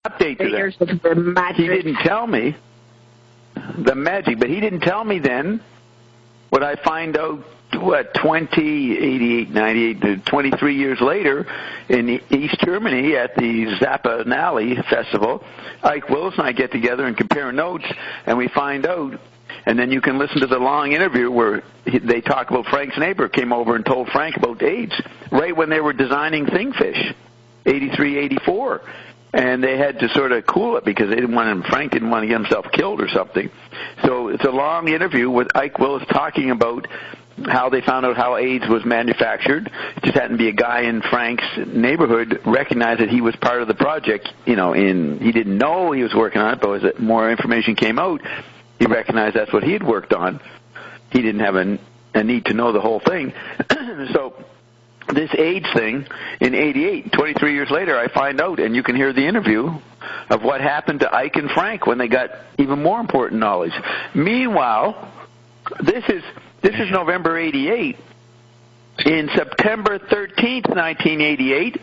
update to Layers of the magic. He didn't tell me the magic, but he didn't tell me then what I find out, 88, 98, 23 years later in East Germany at the Zappa Nally Festival. Ike Willis and I get together and compare notes, and we find out, and then you can listen to the long interview where they talk about Frank's neighbor came over and told Frank about AIDS right when they were designing Thingfish, 83, 84. And they had to sort of cool it because Frank didn't want to get himself killed or something. So it's a long interview with Ike Willis talking about how they found out how AIDS was manufactured. It just happened to be a guy in Frank's neighborhood recognized that he was part of the project. He didn't know he was working on it, but as more information came out, he recognized that's what he had worked on. He didn't have a need to know the whole thing. So this AIDS thing in 88, 23 years later, I find out, and you can hear the interview of what happened to Ike and Frank when they got even more important knowledge. Meanwhile, this is November 88. In September 13th, 1988,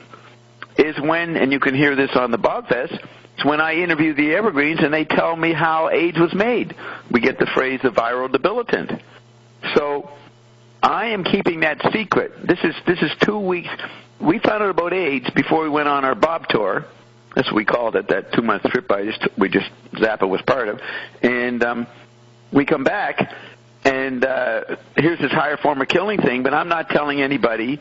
is when, and you can hear this on the Bobfest, it's when I interview the Evergreens and they tell me how AIDS was made. We get the phrase the viral debilitant. So I am keeping that secret. This is 2 weeks. We found out about AIDS before we went on our Bob tour. That's what we called it, that 2-month trip Zappa was part of. And we come back, and here's this higher form of killing thing, but I'm not telling anybody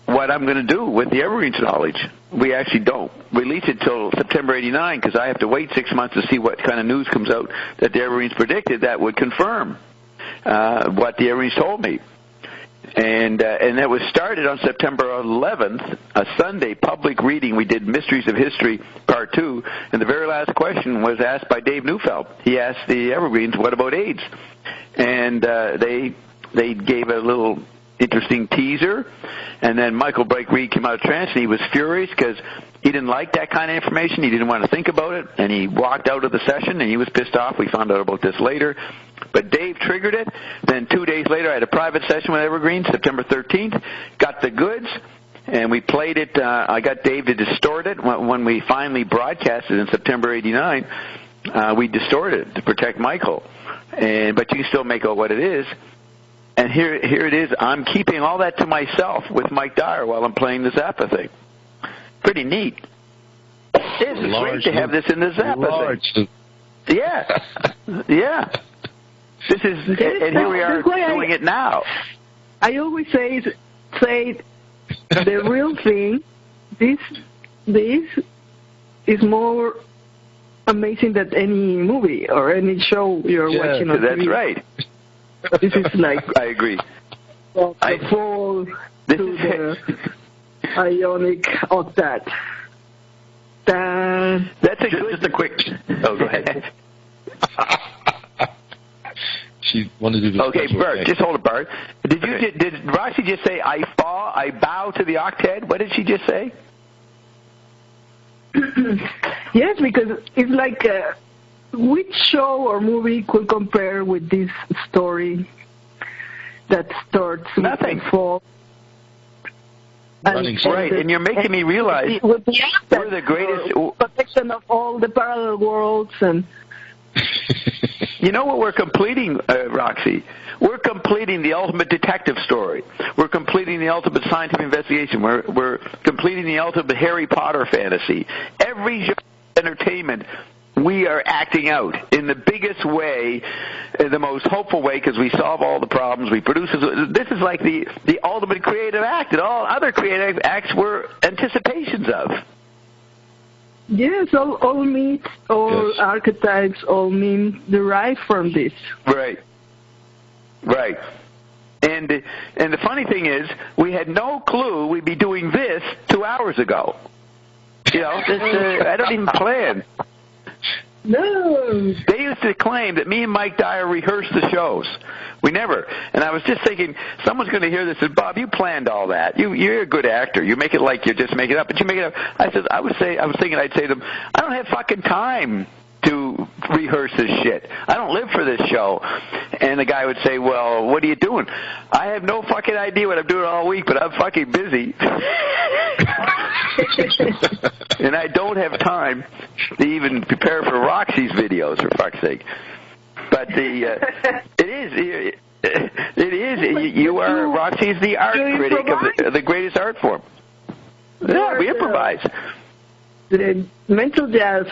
what I'm going to do with the Evergreens knowledge. We actually don't release it till September 89 because I have to wait 6 months to see what kind of news comes out that the Evergreens predicted that would confirm what the Evergreens told me. And that was started on September 11th, a Sunday public reading. We did Mysteries of History Part 2, and the very last question was asked by Dave Neufeld. He asked the Evergreens, what about AIDS? And they gave a little interesting teaser, and then Michael Blake Reed came out of trance, and he was furious because he didn't like that kind of information. He didn't want to think about it, and he walked out of the session, and he was pissed off. We found out about this later. But Dave triggered it. Then 2 days later, I had a private session with Evergreen, September 13th, got the goods, and we played it. I got Dave to distort it. When we finally broadcast it in September 89, we distorted it to protect Michael. But you can still make out what it is. And here it is. I'm keeping all that to myself with Mike Dyer while I'm playing the Zappa thing. Pretty neat. It's great to have this in the Zappa thing. Yeah. Yeah. This is, and here we are doing it now. I always say the real thing, this is more amazing than any movie or any show you're watching on That's TV. right. This is like I agree. The fall to the ionic octet. That's just a quick. Oh, go ahead. She wanted to do the Okay, Bert, just hold it, Bert. Did Roxy just say I bow to the octet? What did she just say? Yes, because it's like which show or movie could compare with this story that starts Nothing. with fall? Right, and you're making me realize with the we're the greatest protection of all the parallel worlds and. You know what we're completing, Roxy? We're completing the ultimate detective story. We're completing the ultimate scientific investigation. We're completing the ultimate Harry Potter fantasy. Every genre of entertainment we are acting out in the biggest way, the most hopeful way, because we solve all the problems. We produce. This is like the ultimate creative act, and all other creative acts were anticipations of. Yes, all myths, all archetypes, all memes derive from this. Right. Right. And the funny thing is, we had no clue we'd be doing this 2 hours ago. You know, I don't even plan. No. They used to claim that me and Mike Dyer rehearsed the shows. We never. And I was just thinking, someone's going to hear this and, Bob, you planned all that. You're a good actor. You make it like you're just making it up, but you make it up. I was thinking I'd say to them, I don't have fucking time to rehearse this shit. I don't live for this show. And the guy would say, well, what are you doing? I have no fucking idea what I'm doing all week, but I'm fucking busy. And I don't have time to even prepare for Roxy's videos, for fuck's sake. But it is. You are, Roxy's the art critic of the greatest art form. Yeah, we improvise. The mental jazz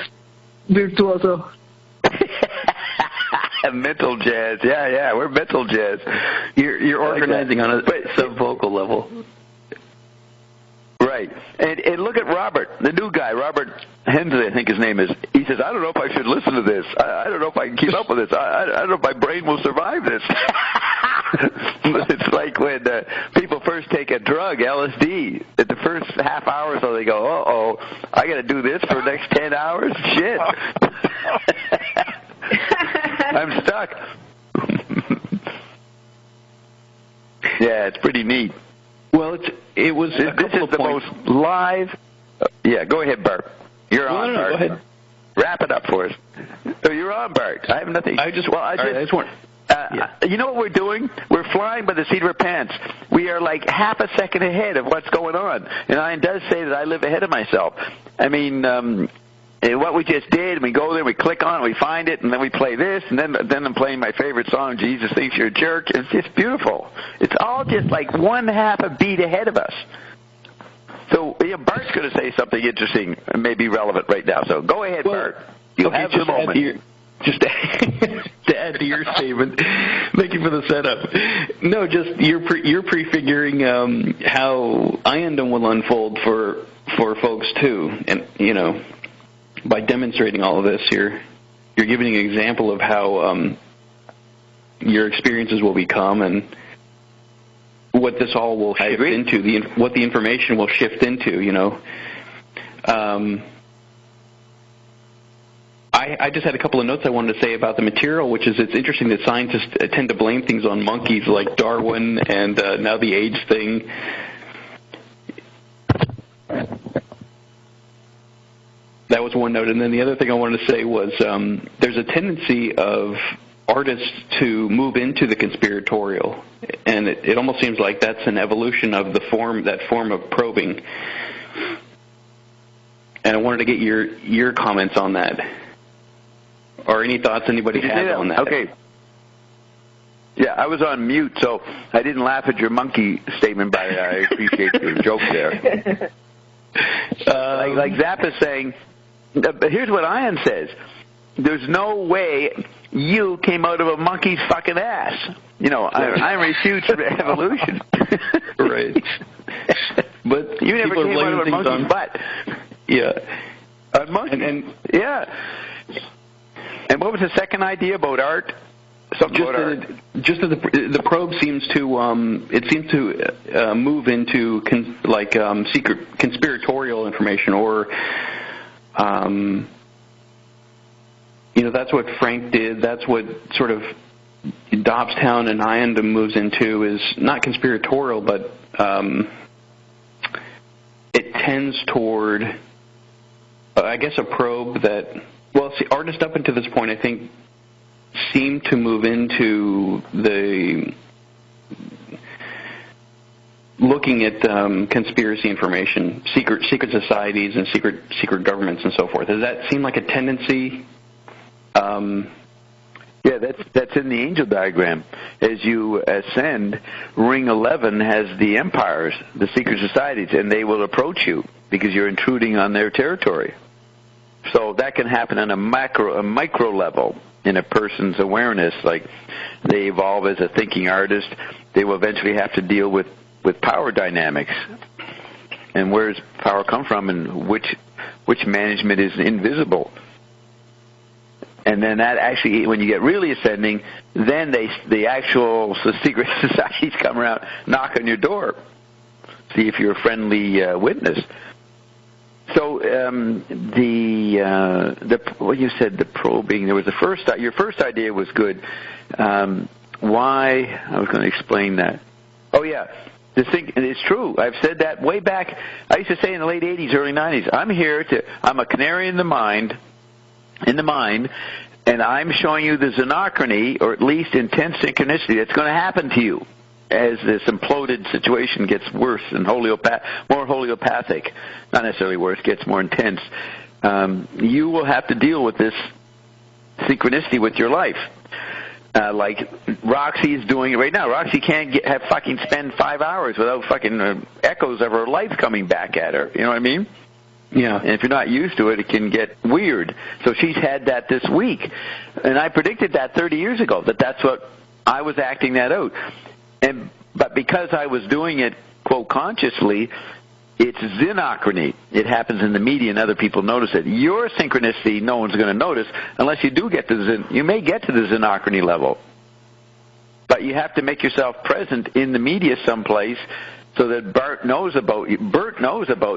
virtuoso. Mental jazz, yeah, we're mental jazz. You're organizing on a sub-vocal level. Right. And look at Robert, the new guy, Robert Hensley, I think his name is. He says, I don't know if I should listen to this. I don't know if I can keep up with this. I don't know if my brain will survive this. It's like when people first take a drug, LSD. At the first half hour or so, they go, uh-oh, I got to do this for the next 10 hours? Shit. I'm stuck. Yeah, it's pretty neat. Well, this is the most live. Yeah, go ahead, Bert. You're on, Bert. Go ahead. Wrap it up for us. Oh, you're on, Bert. I have nothing. I just want. You know what we're doing? We're flying by the seat of our pants. We are like half a second ahead of what's going on. And Ian does say that I live ahead of myself. I mean, what we just did, we go there, we click on it, we find it, and then we play this, and then I'm playing my favorite song, Jesus Thinks You're a Jerk. It's just beautiful. It's all just like one half a beat ahead of us. So Bart's going to say something interesting, maybe relevant right now. So go ahead, Bart. You have the moment. Just to add to your statement, thank you for the setup. No, just you're prefiguring how Iandom will unfold for folks too, and by demonstrating all of this, you're giving an example of how your experiences will become and what this all will shift into, what the information will shift into. I just had a couple of notes I wanted to say about the material, which is it's interesting that scientists tend to blame things on monkeys like Darwin and now the AIDS thing. That was one note. And then the other thing I wanted to say was there's a tendency of artists to move into the conspiratorial, and it almost seems like that's an evolution of that form of probing. And I wanted to get your comments on that. Or any thoughts anybody has on that. Okay. Yeah, I was on mute, so I didn't laugh at your monkey statement, but I appreciate your joke there. Like Zappa saying, but here's what Ian says. There's no way you came out of a monkey's fucking ass. I refute evolution. Right. But you never came out of a monkey's butt. Yeah. A monkey. Yeah. And what was the second idea about art? Something about art. Just that the probe seems to move into secret conspiratorial information, or that's what Frank did. That's what sort of Dobbstown and Iandom moves into, is not conspiratorial, but it tends toward, I guess, a probe that. Well, see, artists up until this point, I think, seem to move into the looking at conspiracy information, secret societies and secret governments and so forth. Does that seem like a tendency? Yeah, that's in the angel diagram. As you ascend, Ring 11 has the empires, the secret societies, and they will approach you because you're intruding on their territory. So that can happen on a micro level in a person's awareness. Like they evolve as a thinking artist, they will eventually have to deal with power dynamics. And where does power come from, and which management is invisible? And then that actually, when you get really ascending, then the actual secret societies come around, knock on your door, see if you're a friendly witness. So what you said, the probing, there was your first idea was good. Why? I was going to explain that. Oh yeah, this thing, and it's true. I've said that way back. I used to say in the late 80s, early 90s, I'm a canary in the mind, and I'm showing you the xenochrony, or at least intense synchronicity, that's going to happen to you. as this imploded situation gets worse and more homeopathic, not necessarily worse, gets more intense, you will have to deal with this synchronicity with your life. Like Roxy's doing it right now. Roxy can't spend 5 hours without fucking echoes of her life coming back at her. You know what I mean? Yeah. And if you're not used to it, it can get weird. So she's had that this week. And I predicted that 30 years ago, that's what I was acting that out. But because I was doing it, quote, consciously, it's xenochrony. It happens in the media and other people notice it. Your synchronicity, no one's going to notice unless you do get to you may get to the xenochrony level. But you have to make yourself present in the media someplace so that Bert knows about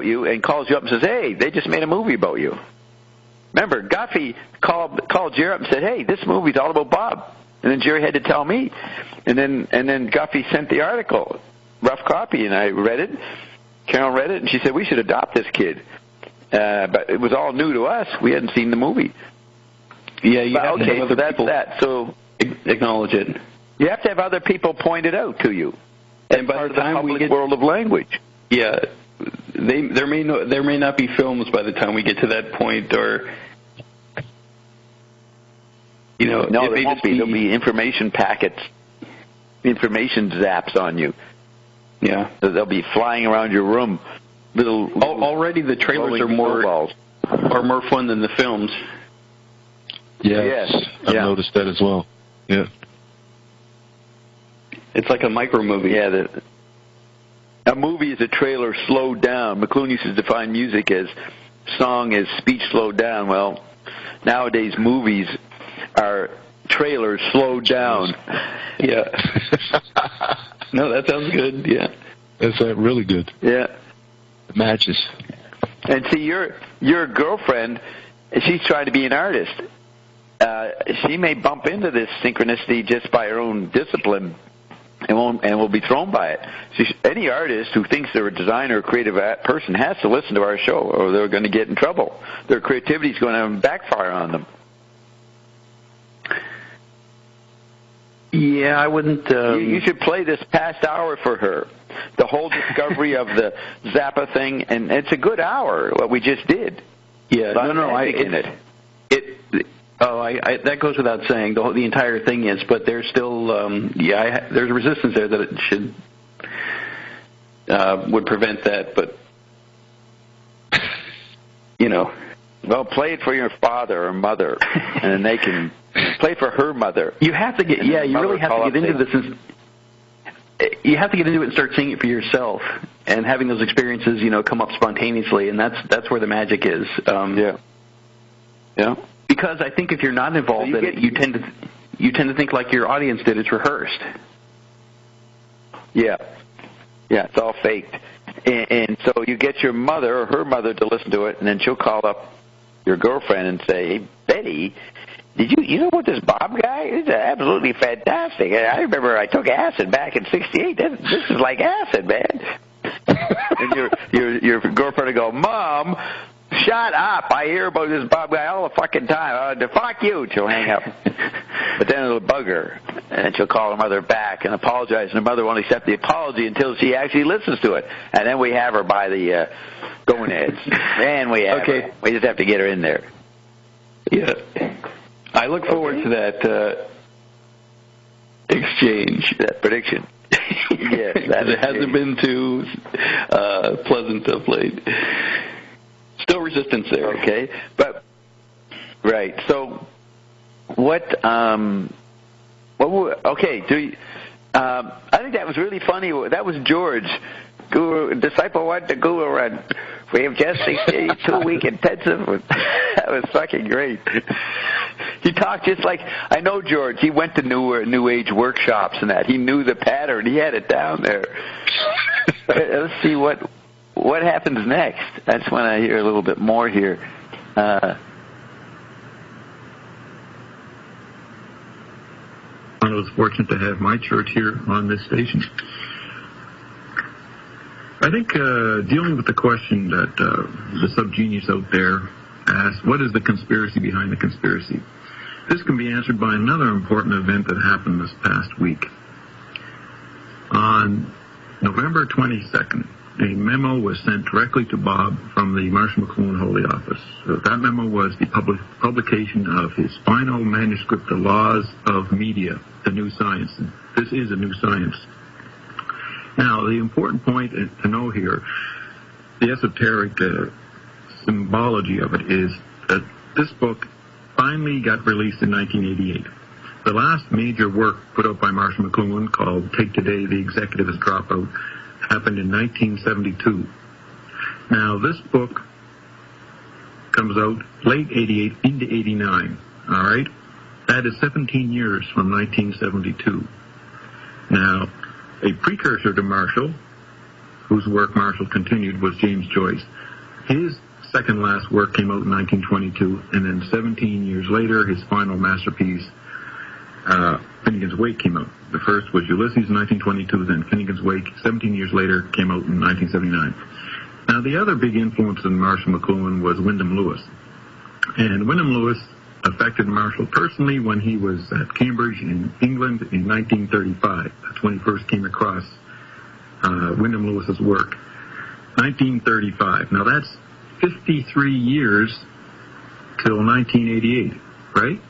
you and calls you up and says, hey, they just made a movie about you. Remember, Guffey called Jerry up and said, hey, this movie's all about Bob. And then Jerry had to tell me. And then Guffey sent the article, rough copy, and I read it. Carol read it, and she said, we should adopt this kid. But it was all new to us. We hadn't seen the movie. Yeah, you have to have other that's people that. So acknowledge it. You have to have other people point it out to you. And by the time we get world of language. Yeah, there may not be films by the time we get to that point, or no, there won't be. There'll be information packets, information zaps on you. Yeah, so they'll be flying around your room. Already the trailers are more fun than the films. Yes. I've noticed that as well. Yeah. It's like a micro movie. Yeah, a movie is a trailer slowed down. McLuhan used to define music as song as speech slowed down. Well, nowadays movies are trailers slowed down. Yeah. No, that sounds good. Yeah. That's really good. Yeah. It matches. And see, your girlfriend, she's trying to be an artist. She may bump into this synchronicity just by her own discipline and will be thrown by it. Any artist who thinks they're a designer or creative person has to listen to our show, or they're going to get in trouble. Their creativity is going to backfire on them. Yeah, I wouldn't. You should play this past hour for her. The whole discovery of the Zappa thing, and it's a good hour, what we just did. Yeah, that goes without saying. The entire thing is, but there's still, there's resistance there that it should would prevent that. But well, play it for your father or mother, and they can play for her mother. You have to get, you really have to get into this. You have to get into it and start seeing it for yourself, and having those experiences, come up spontaneously, and that's where the magic is. Yeah. Because I think if you're not involved in it, you tend to think like your audience did. It's rehearsed. Yeah, it's all faked, and so you get your mother or her mother to listen to it, and then she'll call up your girlfriend and say, hey, Betty, did you know what this Bob guy is? Absolutely fantastic. I remember I took acid back in '68. This is like acid, man. And your girlfriend will go, Mom, shut up. I hear about this Bob guy all the fucking time. Fuck you. She'll hang up. But then it'll bug her, and she'll call her mother back and apologize, and her mother won't accept the apology until she actually listens to it. And then we have her by the gonads. And we have her. We just have to get her in there. Yeah. I look forward to that exchange, that prediction. Yes, it hasn't been too pleasant of late. Still resistance there. Okay, but right. So, what? Okay. I think that was really funny. That was George, disciple one to Guru run. We have just 2-week intensive. That was fucking great. He talked just like, I know George. He went to New Age workshops and that. He knew the pattern. He had it down there. Let's see what happens next. That's when I hear a little bit more here. I was fortunate to have my church here on this station. I think dealing with the question that the subgenius out there asked, what is the conspiracy behind the conspiracy? This can be answered by another important event that happened this past week. On November 22nd, a memo was sent directly to Bob from the Marshall McLuhan Holy Office. That memo was the publication of his final manuscript, The Laws of Media, the New Science. This is a new science. Now, the important point to know here, the esoteric symbology of it is that this book finally got released in 1988. The last major work put out by Marshall McLuhan, called Take Today, The Executivist Dropout, happened in 1972. Now, this book comes out late 88 into 89, all right? That is 17 years from 1972. Now, a precursor to Marshall, whose work Marshall continued, was James Joyce. His second last work came out in 1922, and then 17 years later, his final masterpiece, Finnegan's Wake, came out. The first was Ulysses in 1922, then Finnegan's Wake, 17 years later, came out in 1979. Now, the other big influence in Marshall McLuhan was Wyndham Lewis. And Wyndham Lewis affected Marshall personally when he was at Cambridge in England in 1935. That's when he first came across Wyndham Lewis's work. 1935. Now, that's 53 years till 1988, right?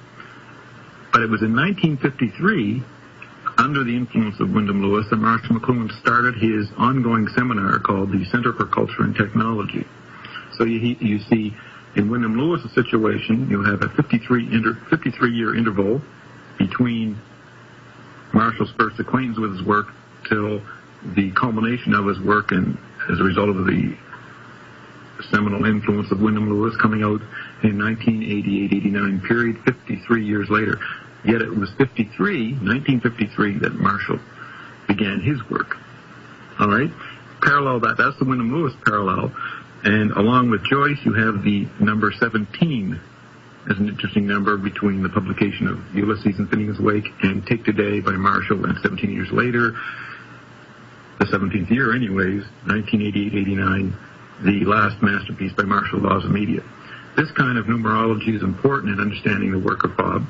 But it was in 1953, under the influence of Wyndham Lewis, that Marshall McLuhan started his ongoing seminar called the Center for Culture and Technology. So you see, in Wyndham Lewis's situation, you have a 53-year interval between Marshall's first acquaintance with his work till the culmination of his work, and as a result of the seminal influence of Wyndham Lewis coming out in 1988-89 period, 53 years later. Yet it was 1953, that Marshall began his work. All right? Parallel that. That's the Wyndham Lewis parallel. And along with Joyce, you have the number 17 as an interesting number between the publication of Ulysses and Finnegan's Wake and Take Today by Marshall, and 17 years later, the 17th year anyways, 1988-89, the last masterpiece by Marshall, Laws of Media. This kind of numerology is important in understanding the work of Bob.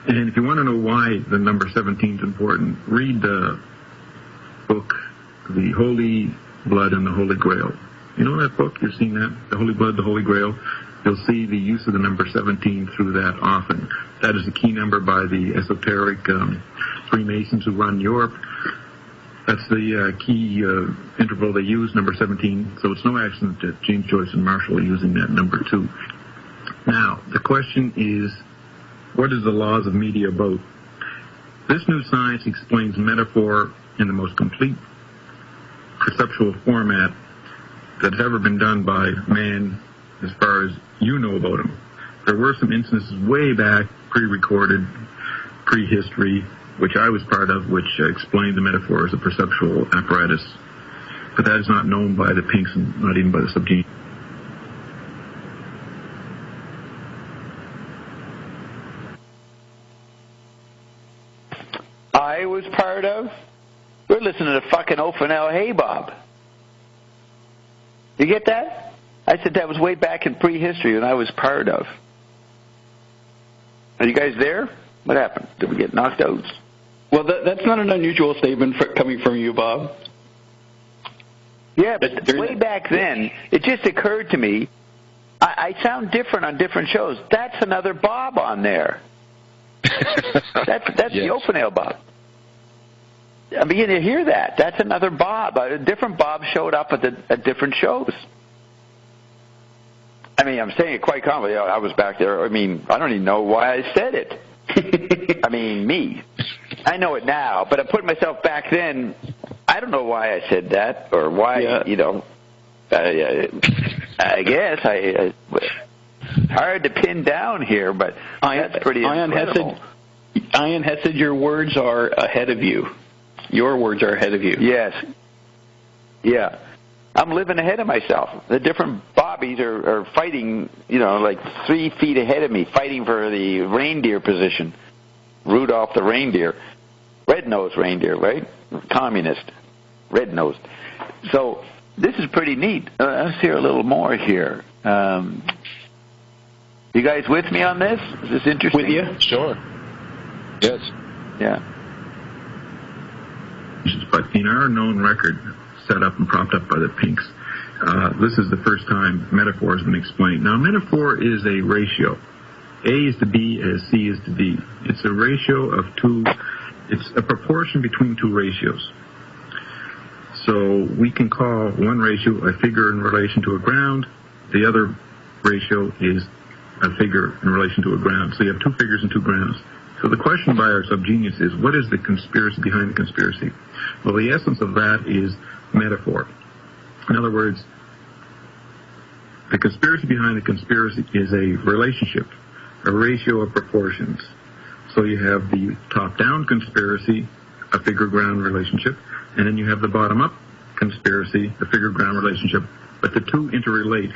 And if you want to know why the number 17 is important, read the book, The Holy Blood and the Holy Grail. You know that book? You've seen that? The Holy Blood, the Holy Grail? You'll see the use of the number 17 through that often. That is the key number by the esoteric Freemasons who run Europe. That's the key interval they use, number 17. So it's no accident that James Joyce and Marshall are using that number too. Now, the question is, what is the laws of media about? This new science explains metaphor in the most complete perceptual format that's ever been done by man as far as you know about him. There were some instances way back, pre-recorded, pre-history, which I was part of, which explained the metaphor as a perceptual apparatus. But that is not known by the Pinks and not even by the subgenius. I was part of? We're listening to fucking Ophanel Hey Bob. You get that? I said that was way back in prehistory and I was part of. Are you guys there? What happened? Did we get knocked out? Well, that's not an unusual statement coming from you, Bob. Yeah, but way back then, it just occurred to me, I sound different on different shows. That's another Bob on there. That's yes. The Ophanel Bob. I begin to hear that. That's another Bob. A different Bob showed up at different shows. I mean, I'm saying it quite calmly. I was back there. I mean, I don't even know why I said it. I mean, me. I know it now, but I put myself back then. I don't know why I said that or why, you know. I guess hard to pin down here, but that's pretty incredible. Ian Hesed, your words are ahead of you. Your words are ahead of you. Yes. Yeah. I'm living ahead of myself. The different Bobbies are fighting, you know, like 3 feet ahead of me, fighting for the reindeer position. Rudolph the reindeer. Red-nosed reindeer, right? Communist. Red-nosed. So this is pretty neat. Let's hear a little more here. You guys with me on this? Is this interesting? With you? Sure. Yes. Yeah. But in our known record, set up and propped up by the Pinks, this is the first time metaphor has been explained. Now, metaphor is a ratio. A is to B as C is to D. It's a ratio of two. It's a proportion between two ratios. So we can call one ratio a figure in relation to a ground. The other ratio is a figure in relation to a ground. So you have two figures and two grounds. So the question by our subgenius is, what is the conspiracy behind the conspiracy? Well, the essence of that is metaphor. In other words, the conspiracy behind the conspiracy is a relationship, a ratio of proportions. So you have the top-down conspiracy, a figure-ground relationship, and then you have the bottom-up conspiracy, the figure-ground relationship, but the two interrelate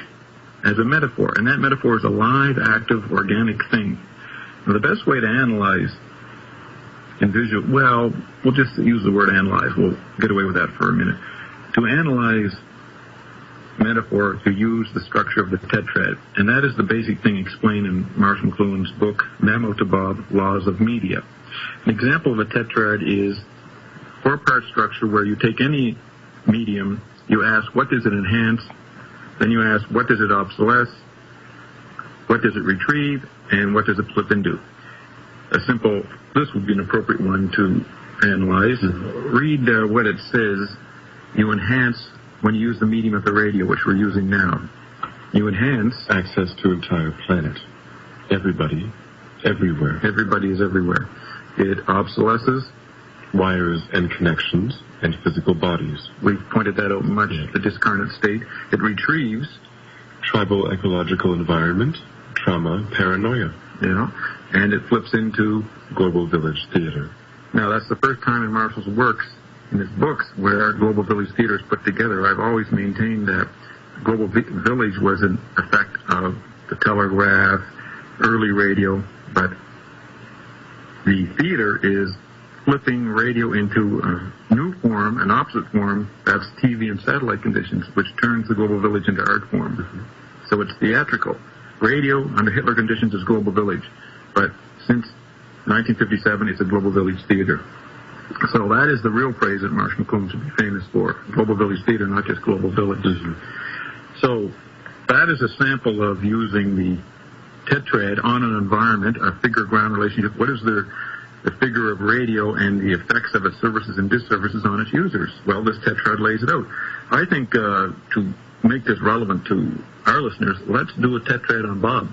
as a metaphor. And that metaphor is a live, active, organic thing. Now, the best way to analyze in visual, well, we'll just use the word analyze. We'll get away with that for a minute. To analyze metaphor, to use the structure of the tetrad. And that is the basic thing explained in Marshall McLuhan's book, Memo to Bob, Laws of Media. An example of a tetrad is four-part structure where you take any medium, you ask, what does it enhance? Then you ask, what does it obsolesce? What does it retrieve? And what does it flip into? This would be an appropriate one to analyze. Read what it says. You enhance when you use the medium of the radio, which we're using now. You enhance access to entire planet. Everybody, everywhere. Everybody is everywhere. It obsolesces wires and connections and physical bodies. We've pointed that out much, the discarnate state. It retrieves tribal ecological environment, trauma, paranoia. Yeah, and it flips into global village theater. Now, that's the first time in Marshall's works, in his books, where global village theater is put together. I've always maintained that global village was an effect of the telegraph, early radio, but the theater is flipping radio into a new form, an opposite form, that's TV and satellite conditions, which turns the global village into art form. Mm-hmm. So it's theatrical. Radio, under Hitler conditions, is global village. But since 1957, it's a global village theater. So that is the real praise that Marshall McLuhan should be famous for. Global village theater, not just global village. Mm-hmm. So that is a sample of using the tetrad on an environment, a figure-ground relationship. What is the figure of radio and the effects of its services and disservices on its users? Well, this tetrad lays it out. I think to make this relevant to our listeners, let's do a tetrad on Bob.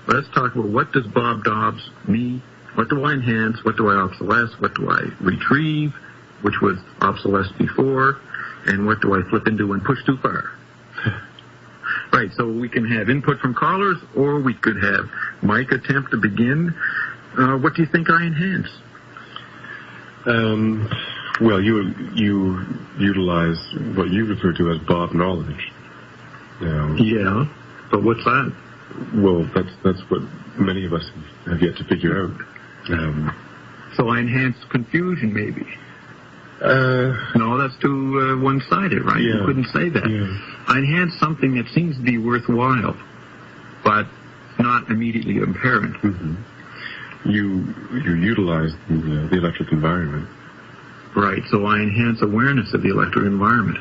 Let's talk about what does Bob Dobbs, me, what do I enhance, what do I obsolesce, what do I retrieve, which was obsolesced before, and what do I flip into and push too far? Right, so we can have input from callers, or we could have Mike attempt to begin. What do you think I enhance? Well, you utilize what you refer to as Bob knowledge. Yeah, but what's that? Well, that's what many of us have yet to figure out. So I enhance confusion, maybe. No, that's too one-sided, right? Yeah. You couldn't say that. Yeah. I enhance something that seems to be worthwhile, but not immediately apparent. Mm-hmm. You utilize the electric environment. Right, so I enhance awareness of the electric environment.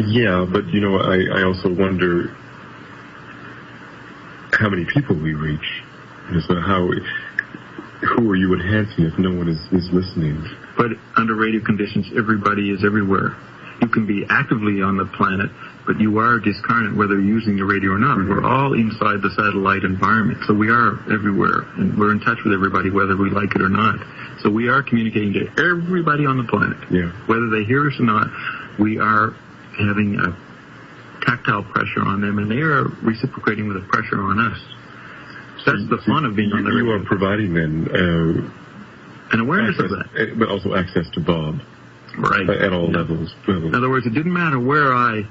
Yeah, but I also wonder how many people we reach. So who are you enhancing if no one is listening? But under radio conditions, everybody is everywhere. You can be actively on the planet, but you are discarnate whether you're using the radio or not. Mm-hmm. We're all inside the satellite environment, so we are everywhere, and we're in touch with everybody whether we like it or not. So we are communicating to everybody on the planet. Yeah. Whether they hear us or not, we are having a tactile pressure on them, and they are reciprocating with a pressure on us. So that's the fun of being on the radio. You are providing then an awareness of that. But also access to Bob. Right. At all levels. In other words, it didn't matter where I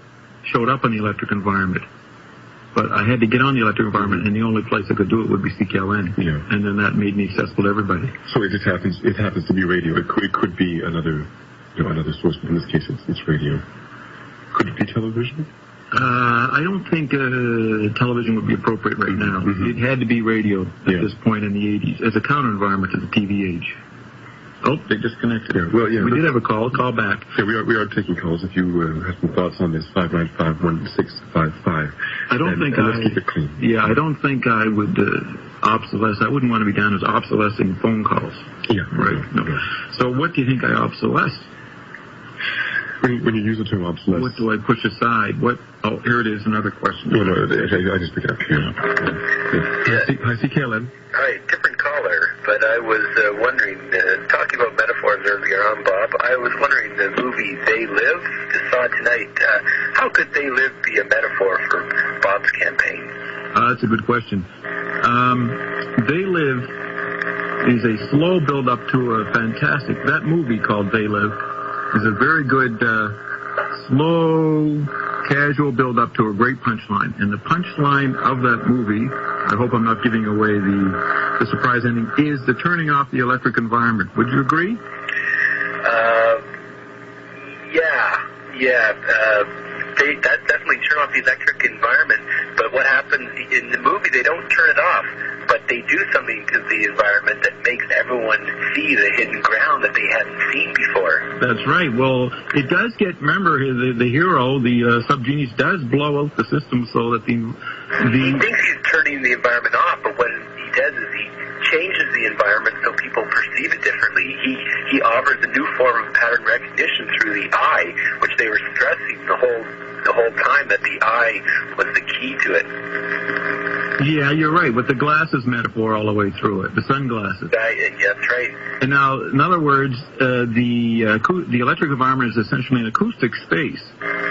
showed up in the electric environment, but I had to get on the electric environment, and the only place I could do it would be CKLN. Yeah. And then that made me accessible to everybody. So it just happens to be radio. It could be another source, but in this case it's radio. Could it be television? I don't think television would be appropriate right now. Mm-hmm. It had to be radio at this point in the 80s as a counter environment to the TV age. Oh, they disconnected. Yeah, well, yeah. We did have a call. Call back. Yeah, we are taking calls. If you have some thoughts on this, 595-1655. I don't think let's keep it clean. Yeah, I don't think I would obsolesce. I wouldn't want to be down as obsolescing phone calls. Yeah, right. No. So what do you think I obsolesce? When you use the term obsolescence. What do I push aside? What? Oh, here it is. Another question. No, I just picked it up here. Hi, CKLM. Hi, different caller, but I was wondering, talking about metaphors earlier on, Bob, I was wondering the movie They Live, just saw it tonight, how could They Live be a metaphor for Bob's campaign? That's a good question. They Live is a slow build-up to a fantastic, that movie called They Live is a very good, slow, casual build-up to a great punchline. And the punchline of that movie, I hope I'm not giving away the surprise ending, is the turning off the electric environment. Would you agree? Yeah. That definitely turn off the electric environment. But what happens in the movie, they don't turn it off, but they do something to the environment that makes everyone see the hidden ground that they hadn't seen before. That's right. Well, it does get, remember, the hero, the subgenius, does blow out the system so that He thinks he's turning the environment off, but what he does is he changes the environment so people perceive it differently. He offers a new form of pattern recognition through the eye, which they were stressing the whole time that the eye was the key to it. Yeah, you're right, with the glasses metaphor all the way through it, the sunglasses. Yeah, that's right. And now, in other words, the electric environment is essentially an acoustic space.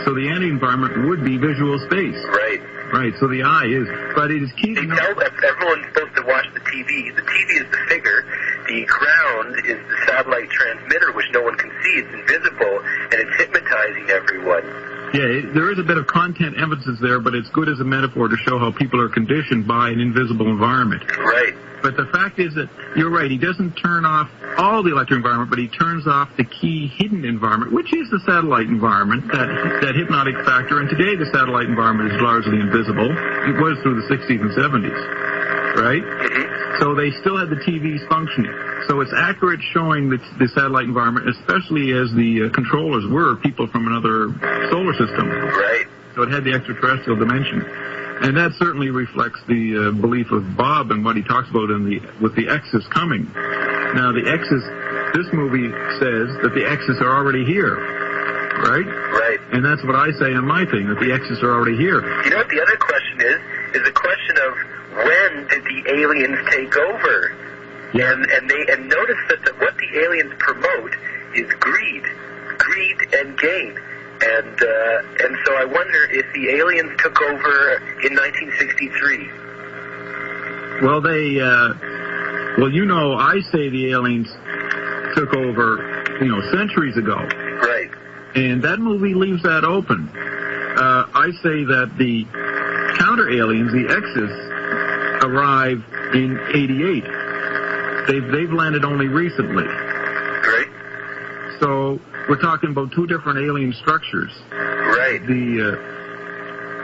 So the anti-environment would be visual space. Right. Right, so the eye is, but it is key to know. They tell everyone's supposed to watch the TV. The TV is the figure. The ground is the satellite transmitter, which no one can see. It's invisible, and it's hypnotizing everyone. Yeah, there is a bit of content emphasis there, but it's good as a metaphor to show how people are conditioned by an invisible environment. Right. But the fact is that, you're right, he doesn't turn off all the electric environment, but he turns off the key hidden environment, which is the satellite environment, that hypnotic factor. And today the satellite environment is largely invisible. It was through the 60s and 70s, right? Mm-hmm. So they still had the TVs functioning. So it's accurate showing the satellite environment, especially as the controllers were people from another solar system. Right. So it had the extraterrestrial dimension. And that certainly reflects the belief of Bob and what he talks about with the X's coming. Now, the X's, this movie says that the X's are already here, right? Right. And that's what I say on my thing, that the X's are already here. You know what the other question is the question of when did the aliens take over? Yeah. And notice that what the aliens promote is greed and gain. And so I wonder if the aliens took over in 1963. Well, I say the aliens took over, centuries ago. Right. And that movie leaves that open. I say that the counter aliens, the X's, arrive in '88. They've landed only recently. Right. So we're talking about two different alien structures. Right.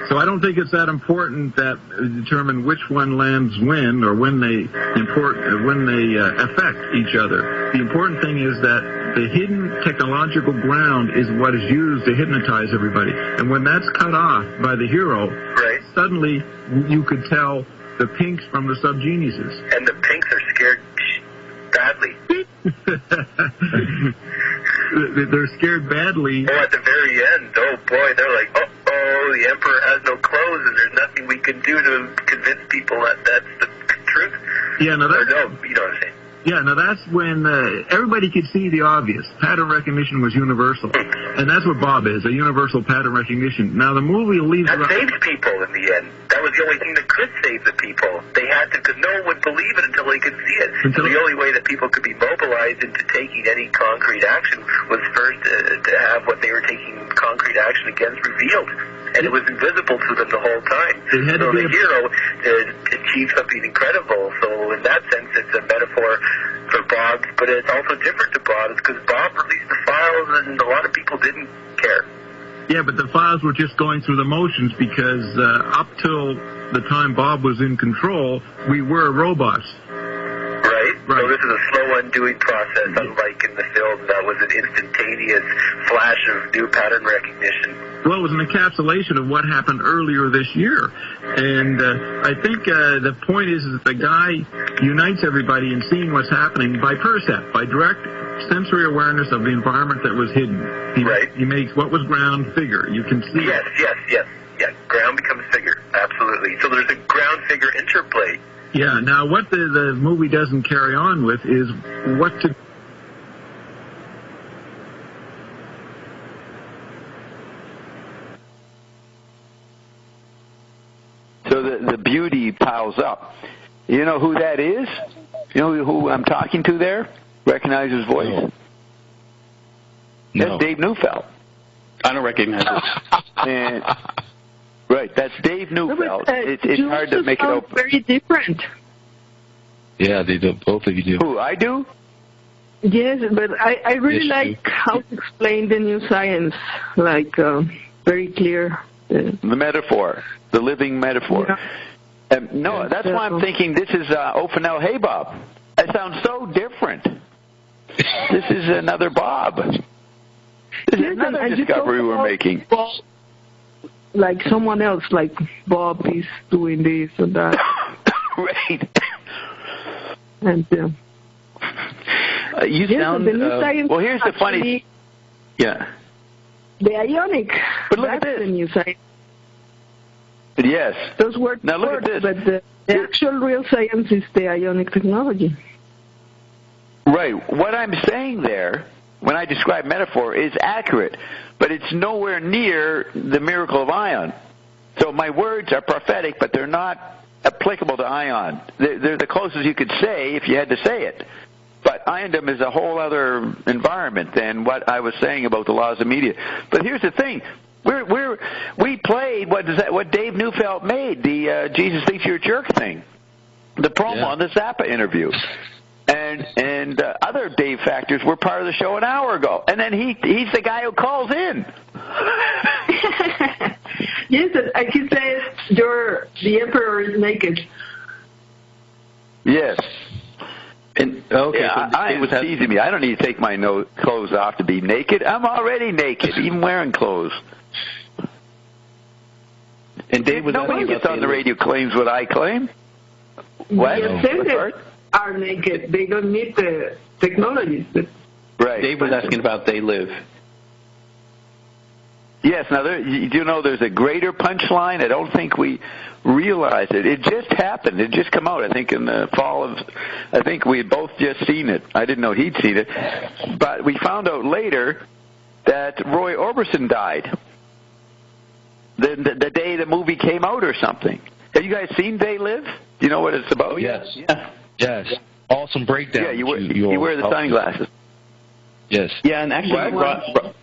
So I don't think it's that important that determine which one lands when or when they affect each other. The important thing is that the hidden technological ground is what is used to hypnotize everybody. And when that's cut off by the hero, right, suddenly you could tell the pinks from the subgeniuses. And the pinks are scared badly. They're scared badly. Oh, at the very end, oh boy, they're like, the emperor has no clothes and there's nothing we can do to convince people that that's the truth. Yeah, no, you know what I'm saying. Yeah, now that's when everybody could see the obvious. Pattern recognition was universal. And that's what Bob is, a universal pattern recognition. Now the movie leaves... That saves people in the end. That was the only thing that could save the people. They had to, because no one would believe it until they could see it. So the only way that people could be mobilized into taking any concrete action was first to have what they were taking concrete action against revealed. And it was invisible to them the whole time. So the hero achieved something incredible. So in that sense, it's a metaphor for Bob, but it's also different to Bob because Bob released the files and a lot of people didn't care. Yeah, but the files were just going through the motions because up till the time Bob was in control, we were robots. Right. Right. So this is a slow undoing process, unlike in the film that was an instantaneous flash of new pattern recognition. Well, it was an encapsulation of what happened earlier this year. And I think the point is that the guy unites everybody in seeing what's happening by percept, by direct sensory awareness of the environment that was hidden. He makes what was ground figure. You can see Yes. Ground becomes figure. Absolutely. So there's a ground figure interplay. Yeah. Now, what the movie doesn't carry on with is what to... So the beauty piles up. You know who that is? You know who I'm talking to there? Recognize his voice? No. That's Dave Neufeld. I don't recognize it. And, right, that's Dave Neufeld. It's hard to make it open. Very different. Yeah, they do. Both of you do. Who, I do? Yes, but I really like how to explain the new science, like very clear. The metaphor, the living metaphor. Yeah. No, that's why I'm thinking this is Ophenel Hey Bob. That sounds so different. This is another Bob. This is another discovery we're making. Bob, like someone else, like Bob is doing this and that. Right. And you sound... the new science well, here's the funny... Yeah. The ionic. But look at that's this. The new science. Yes. Those words Now look work, at this. but the actual real science is the ionic technology. Right. What I'm saying there, when I describe metaphor, is accurate, but it's nowhere near the miracle of ion. So my words are prophetic, but they're not applicable to ion. They're the closest you could say if you had to say it. But iondom is a whole other environment than what I was saying about the laws of media. But here's the thing. We played what Dave Neufeld made, the Jesus Thinks You're a Jerk thing, the promo on the Zappa interview. And other Dave factors were part of the show an hour ago. And then he's the guy who calls in. Yes, and he says, the emperor is naked. Yes. And, okay, yeah, so I was teasing me. I don't need to take my clothes off to be naked. I'm already naked, even wearing clothes. And Dave was nobody gets on the radio claims what I claim. What? The ascended are naked. They don't need the technologies. Right. Dave was asking about They Live. Yes. Now, you know, there's a greater punchline. I don't think we realize it. It just happened. It just come out. I think in the fall of. I think we had both just seen it. I didn't know he'd seen it, but we found out later that Roy Orbison died. The day the movie came out or something. Have you guys seen They Live? Do you know what it's about? Oh, yes. Yeah. Yes. Awesome breakdown. Yeah, you wear the sunglasses. Yes. Yeah, and actually,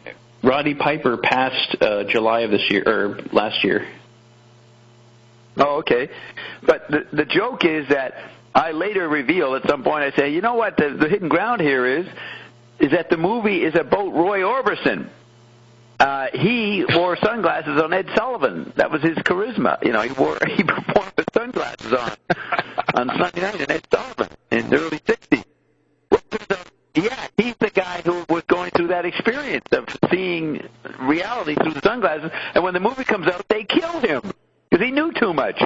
Roddy Piper passed July of this year, or last year. Oh, okay. But the joke is that I later reveal at some point, I say, you know what, the hidden ground here is that the movie is about Roy Orbison. He wore sunglasses on Ed Sullivan. That was his charisma. You know, he performed with sunglasses on Sunday night in Ed Sullivan in the early 60s. Yeah, he's the guy who was going through that experience of seeing reality through the sunglasses. And when the movie comes out, they kill him because he knew too much.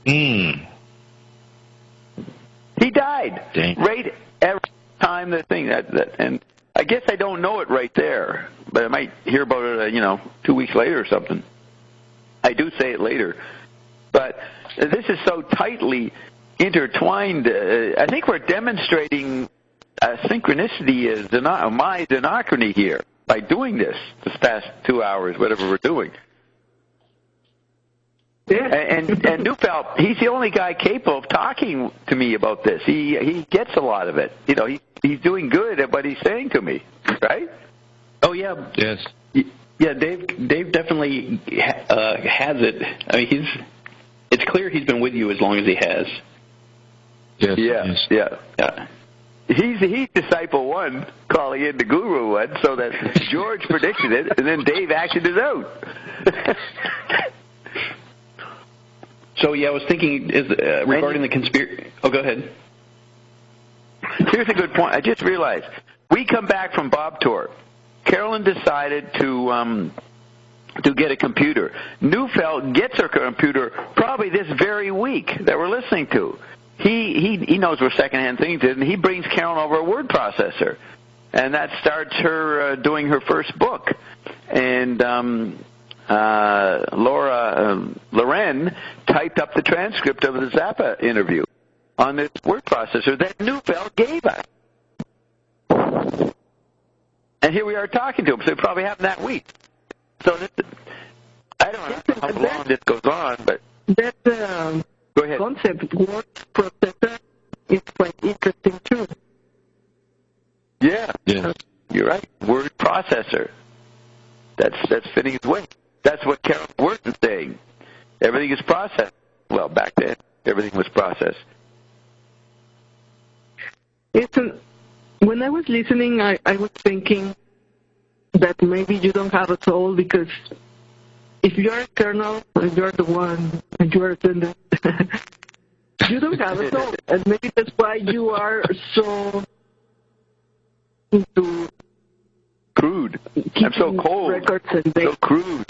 He died. Dang. Right every time the thing and I guess I don't know it right there, but I might hear about it, 2 weeks later or something. I do say it later. But this is so tightly intertwined. I think we're demonstrating a synchronicity is my denochrony here by doing this past 2 hours, whatever we're doing. Yeah. And Neufeld, he's the only guy capable of talking to me about this. He gets a lot of it. You know, he's doing good at what he's saying to me, right? Oh yeah. Yes. Yeah, Dave definitely has it. I mean, it's clear he's been with you as long as he has. Yes. Yeah. He's disciple one calling in the guru one, so that George predicted it, and then Dave acted it out. So yeah, I was thinking regarding the conspiracy. Oh, go ahead. Here's a good point. I just realized. We come back from Bob tour. Carolyn decided to get a computer. Neufeld gets her computer probably this very week that we're listening to. He knows where secondhand things is, and he brings Carolyn over a word processor. And that starts her doing her first book. And Loren typed up the transcript of the Zappa interview on this word processor that Neufeld gave us. And here we are talking to him, so it probably happened that week. So I don't know how long this goes on, but... That go ahead. concept, word processor, is quite interesting, too. Yeah. You're right. Word processor. That's fitting his way. That's what Carol Wharton's saying. Everything is processed. Well, back then, everything was processed. When I was listening, I was thinking that maybe you don't have a soul because if you're eternal and you're the one and you're ascended, you don't have a soul. And maybe that's why you are so into crude. I'm so cold. Records and so crude.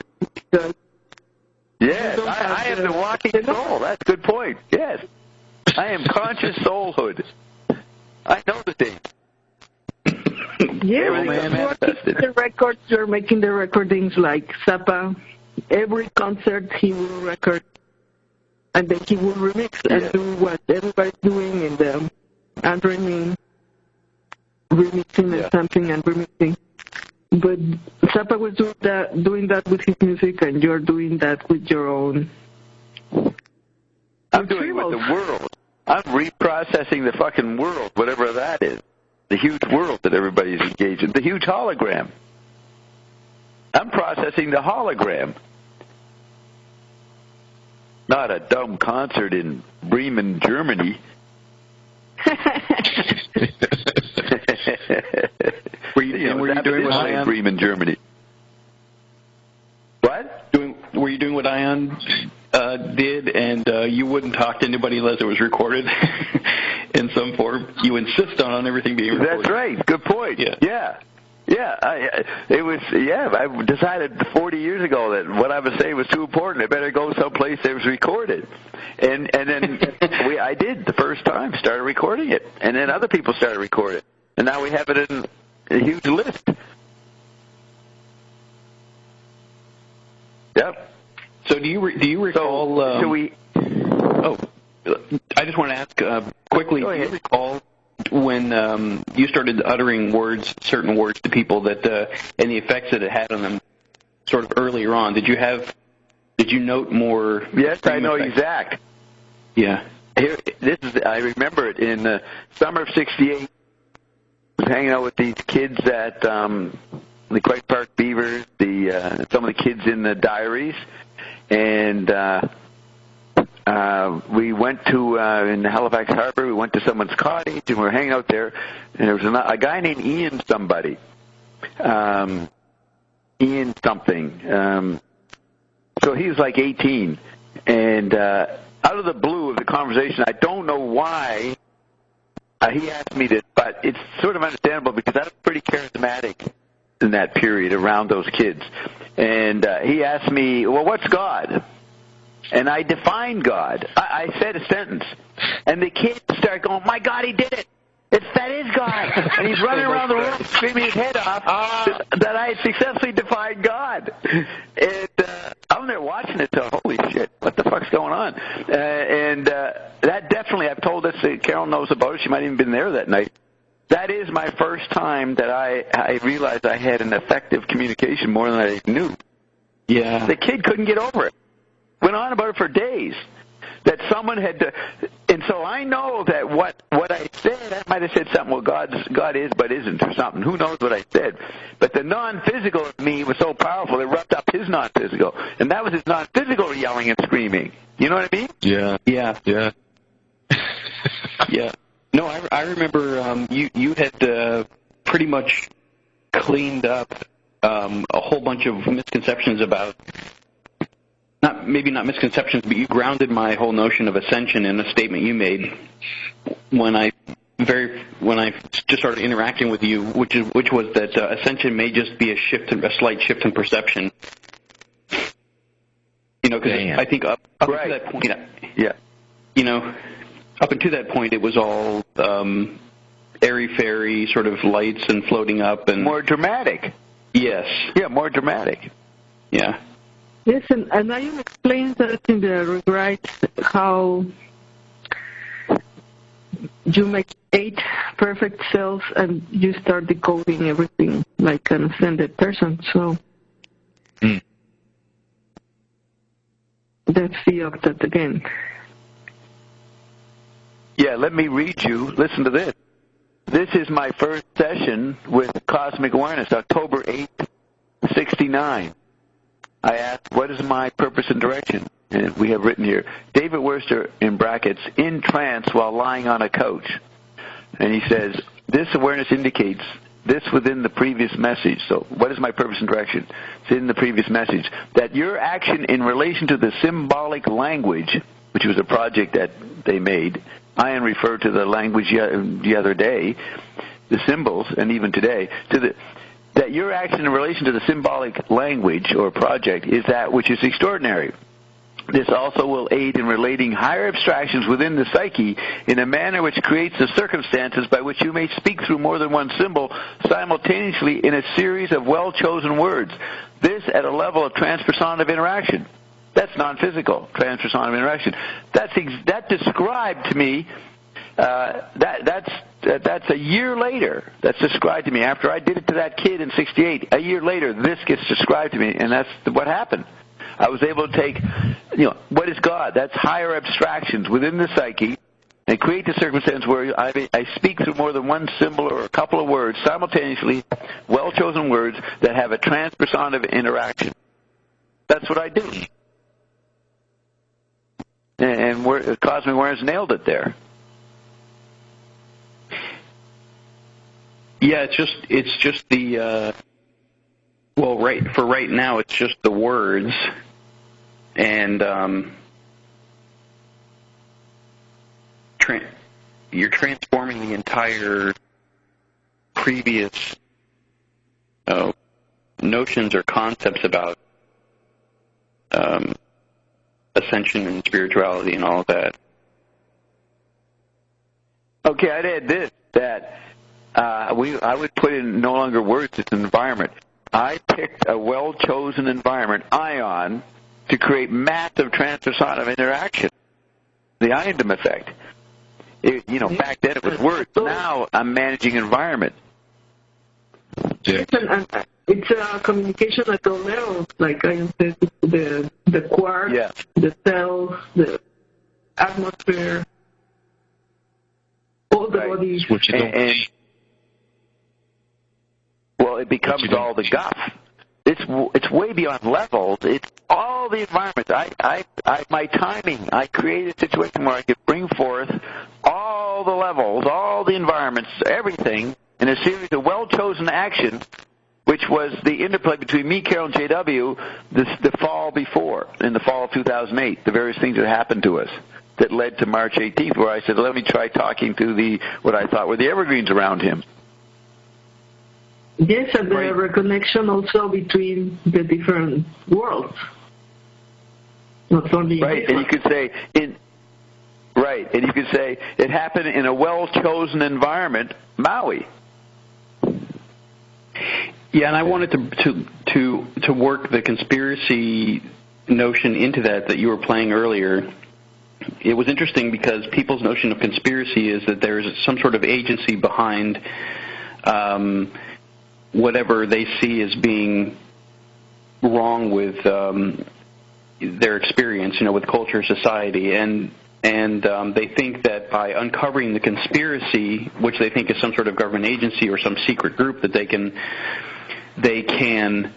Yes, I am the walking soul. That's a good point. Yes. I am conscious soulhood. I know the thing. Yeah, you're keeping the records, you're making the recordings like Zappa. Every concert he will record, and then he will remix and do what everybody's doing in the remixing and sampling and remixing. But Zappa was doing that with his music, and you're doing that with your own. I'm doing it with the world. I'm reprocessing the fucking world, whatever that is. The huge world that everybody's engaged in. The huge hologram. I'm processing the hologram. Not a dumb concert in Bremen, Germany. Were you doing what Ion? Bremen, Germany. What? Were you doing what Ion did, and you wouldn't talk to anybody unless it was recorded in some form? You insist on everything being recorded. That's right. Good point. Yeah. I decided 40 years ago that what I was saying was too important. I better go someplace that was recorded. And then I did the first time, started recording it. And then other people started recording it. And now we have it in a huge list. Yep. So do you recall... I just want to ask quickly, do you recall when you started uttering certain words to people that and the effects that it had on them sort of earlier on, did you note more? Yes, I know exact. Yeah. I remember it in the summer of '68. I was hanging out with these kids at the Quake Park Beavers, some of the kids in the Diaries, and we went to in Halifax Harbor. We went to someone's cottage, and we were hanging out there. And there was a guy named Ian somebody, Ian something. So he was like 18, and out of the blue of the conversation, I don't know why he asked me this, but it's sort of understandable because I was pretty charismatic in that period around those kids. And he asked me, "Well, what's God?" And I defined God. I said a sentence. And the kids start going, "My God, he did it. That is God." And he's running around the room screaming his head off that I had successfully defined God. And I'm there watching it, so holy shit, what the fuck's going on? And that definitely, I've told this, Carol knows about it. She might have even been there that night. That is my first time that I realized I had an effective communication more than I knew. Yeah. The kid couldn't get over it. Went on about it for days. That someone had to, and so I know that what I said, I might have said something, well, God is but isn't, or something. Who knows what I said? But the non-physical of me was so powerful, it rubbed up his non-physical. And that was his non-physical yelling and screaming. You know what I mean? Yeah. Yeah. No, I remember you had pretty much cleaned up a whole bunch of misconceptions about, maybe not misconceptions, but you grounded my whole notion of ascension in a statement you made when I when I just started interacting with you, which was that ascension may just be a slight shift in perception. Because I think up to that point, up until that point, it was all airy-fairy sort of lights and floating up and more dramatic. Yes. Yeah, more dramatic. Yeah. Yes, and I explained that in the rewrite how you make 8 perfect cells and you start decoding everything like an ascended person. So that's the octet again. Yeah, let me read you. Listen to this. This is my first session with Cosmic Awareness, October 8th, 69. I asked, what is my purpose and direction? And we have written here, David Worcester, in brackets, in trance while lying on a couch. And he says, this awareness indicates this within the previous message. So what is my purpose and direction? It's in the previous message. That your action in relation to the symbolic language, which was a project that they made, Ian referred to the language the other day, the symbols, and even today, that your action in relation to the symbolic language or project is that which is extraordinary. This also will aid in relating higher abstractions within the psyche in a manner which creates the circumstances by which you may speak through more than one symbol simultaneously in a series of well-chosen words. This at a level of transpersonal interaction. That's non-physical, transpersonal interaction. That described to me, that's a year later. That's described to me. After I did it to that kid in 68, a year later, this gets described to me, and that's what happened. I was able to take, what is God? That's higher abstractions within the psyche and create the circumstance where I speak through more than one symbol or a couple of words simultaneously, well-chosen words that have a transpersonal interaction. That's what I do. And Cosmic Awareness nailed it there. Yeah, it's just the right now it's just the words, and you're transforming the entire previous notions or concepts about ascension and spirituality and all of that. Okay, I'd add this, that I would put in no longer words, it's an environment. I picked a well-chosen environment, ion, to create massive transpersonal interaction, the Iondom effect. Back then it was words. Now I'm managing environment. It's a communication at all levels, like I said, the quark, the cells, the atmosphere, all the bodies. What you don't well, it becomes all the guff. It's way beyond levels. It's all the environments. My timing. I created a situation where I could bring forth all the levels, all the environments, everything in a series of well-chosen actions, which was the interplay between me, Carol, and JW the fall before, in the fall of 2008, the various things that happened to us that led to March 18th, where I said, let me try talking to what I thought were the evergreens around him. Yes, and the reconnection also between the different worlds. Not only and you could say it happened in a well-chosen environment, Maui. Yeah, and I wanted to work the conspiracy notion into that you were playing earlier. It was interesting because people's notion of conspiracy is that there's some sort of agency behind whatever they see as being wrong with their experience, with culture, society, and they think that by uncovering the conspiracy, which they think is some sort of government agency or some secret group, that they can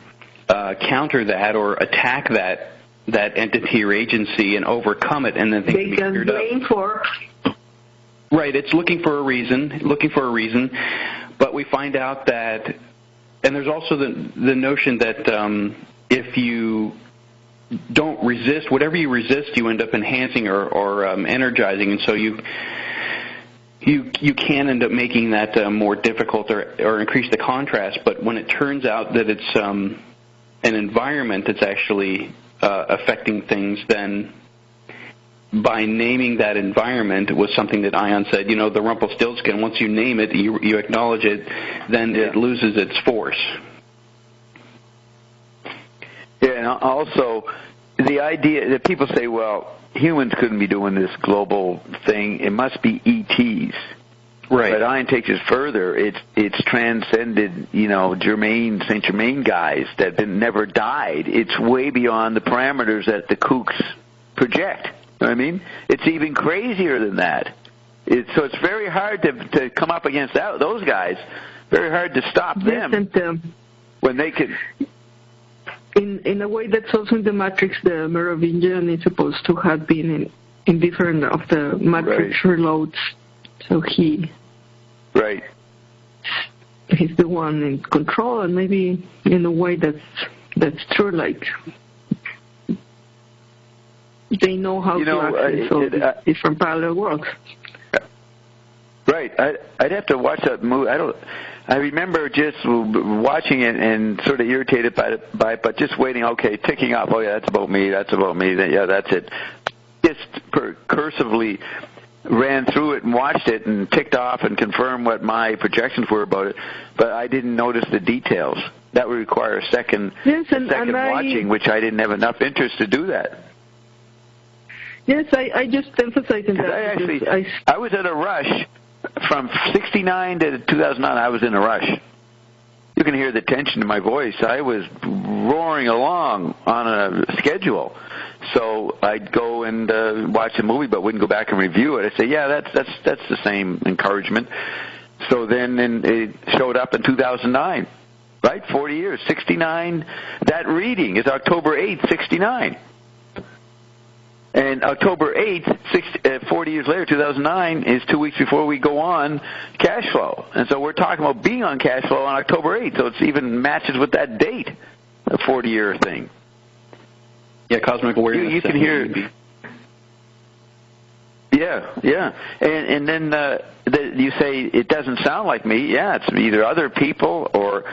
counter that or attack that entity or agency and overcome it, and then they can blame for. Right, it's looking for a reason, but we find out that, and there's also the notion that if you don't resist, whatever you resist, you end up enhancing or energizing, and so you can end up making that more difficult or increase the contrast. But when it turns out that it's an environment that's actually affecting things, then by naming that environment was something that Ion said, the Rumpelstiltskin, once you name it, you acknowledge it, then it loses its force. Yeah, and also the idea that people say, well, humans couldn't be doing this global thing. It must be ETs. Right. But Ion takes it further. It's transcended, Saint Germain guys that never died. It's way beyond the parameters that the kooks project. You know what I mean? It's even crazier than that. So it's very hard to come up against those guys. Very hard to stop them when they could. In a way, that's also in the Matrix. The Merovingian is supposed to have been in different of the Matrix reloads. So he's the one in control, and maybe in a way that's true. Like they know how to access all these different parallel worlds. Right. I'd have to watch that movie. I remember just watching it and sort of irritated by it, but just waiting. Okay, ticking off. Oh yeah, that's about me. That's about me. Yeah, that's it. Just cursively ran through it and watched it and ticked off and confirmed what my projections were about it, but I didn't notice the details. That would require a second watching, which I didn't have enough interest to do that. Yes, I just emphasized that. I was in a rush. From 69 to 2009, I was in a rush. You can hear the tension in my voice. I was roaring along on a schedule. So I'd go and watch a movie, but wouldn't go back and review it. I'd say, yeah, that's the same encouragement. So then it showed up in 2009, right? 40 years, 69. That reading is October 8th, 69. And October 8th, 40 years later, 2009, is 2 weeks before we go on cash flow. And so we're talking about being on cash flow on October 8th, so it even matches with that date, a 40-year thing. Yeah, cosmic awareness. You can hear. Yeah. And then you say it doesn't sound like me. Yeah, it's either other people or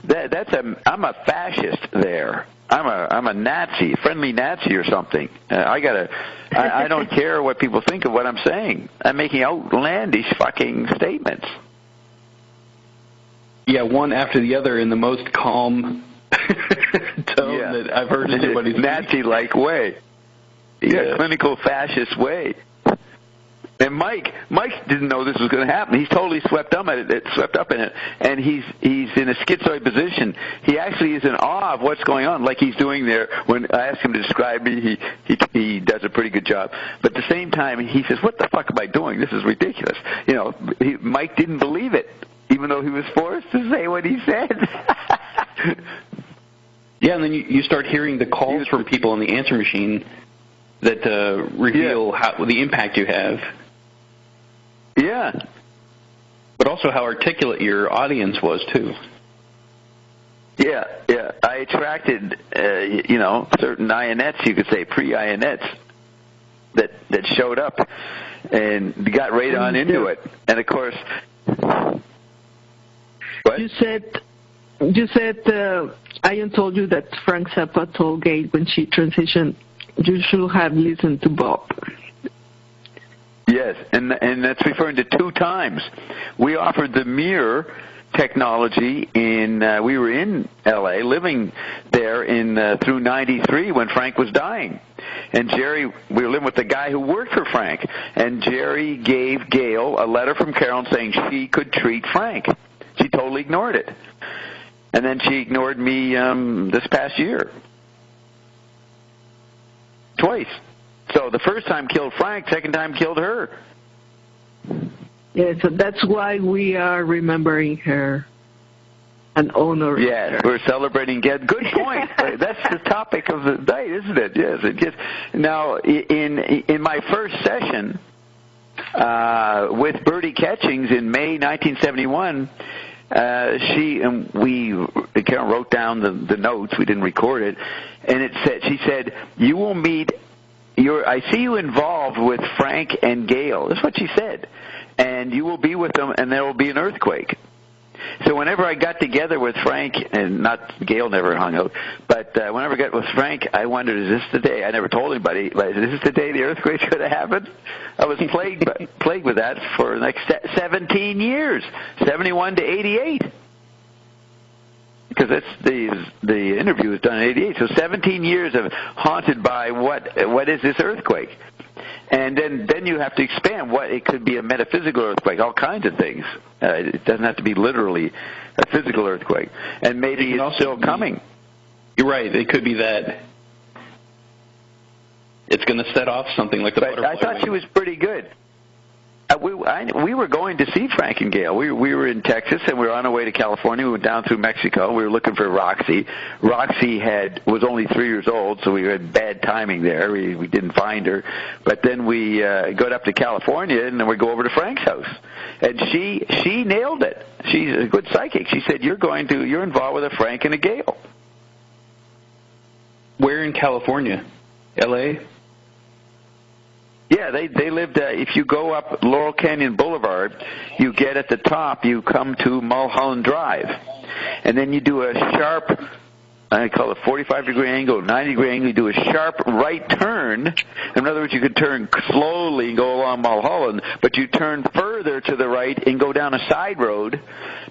I'm a fascist there. I'm a Nazi, friendly Nazi or something. I don't care what people think of what I'm saying. I'm making outlandish fucking statements. Yeah, one after the other in the most calm tone that I've heard anybody speak. Nazi-like way. Yeah, clinical fascist way. And Mike didn't know this was going to happen. He's totally swept up in it, and he's in a schizoid position. He actually is in awe of what's going on, like he's doing there. When I ask him to describe me, he does a pretty good job. But at the same time, he says, "What the fuck am I doing? This is ridiculous." Mike didn't believe it, even though he was forced to say what he said. Yeah, and then you start hearing the calls from people on the answer machine that reveal the impact you have. Yeah. But also how articulate your audience was, too. Yeah. I attracted, certain Ionets, you could say, pre-Ionets, that showed up and got right on into it. And, of course... What? You said Ion told you that Frank Zappa told Gail when she transitioned, you should have listened to Bob. Yes, and that's referring to 2 times. We offered the mirror technology we were in L.A., living there through 93 when Frank was dying. And Jerry, we were living with the guy who worked for Frank, and Jerry gave Gail a letter from Carolyn saying she could treat Frank. She totally ignored it. And then she ignored me this past year. Twice. So the first time killed Frank, second time killed her. Yeah, so that's why we are remembering her and honoring her. Yes, we're celebrating. Good point. That's the topic of the day, isn't it? Yes, it gets. Now, in my first session with Bertie Ketchings in May 1971, Carol wrote down the notes. We didn't record it, and she said, "You will meet." I see you involved with Frank and Gail. That's what she said. And and you will be with them, and there will be an earthquake. So whenever I got together with Frank, and not Gail never hung out, but whenever I got with Frank, I wondered, is this the day? I never told anybody, but is this the day the earthquake's going to happen? I was plagued with that for the next 17 years, 71 to 88. Because that's the interview was done in 88. So 17 years of haunted by what is this earthquake? And then you have to expand what it could be, a metaphysical earthquake, all kinds of things. It doesn't have to be literally a physical earthquake. And maybe it's still coming. You're right. It could be that it's going to set off something like the butterfly. I thought she was pretty good. We were going to see Frank and Gail. We were in Texas, and we were on our way to California. We went down through Mexico. We were looking for Roxy. Roxy was only 3 years old, so we had bad timing there. We didn't find her. But then we got up to California, and then we go over to Frank's house. And she nailed it. She's a good psychic. She said, you're involved with a Frank and a Gail. Where in California? L.A.? Yeah, they lived, if you go up Laurel Canyon Boulevard, you get at the top, you come to Mulholland Drive. And then you do a sharp, I call it 45-degree angle, 90-degree angle, you do a sharp right turn. In other words, you could turn slowly and go along Mulholland, but you turn further to the right and go down a side road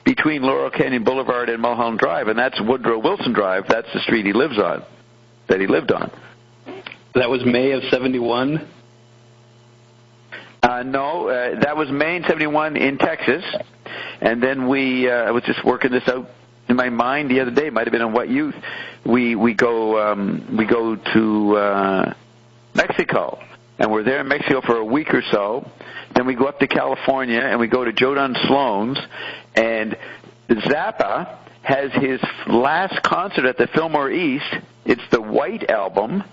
between Laurel Canyon Boulevard and Mulholland Drive, and that's Woodrow Wilson Drive. That's the street he lived on. That was May of 71? No, that was May in 71 in Texas, and then I was just working this out in my mind the other day. It might have been on What Youth. We go to Mexico, and we're there in Mexico for a week or so. Then we go up to California, and we go to Joe Dunn Sloan's, and Zappa has his last concert at the Fillmore East. It's the White Album,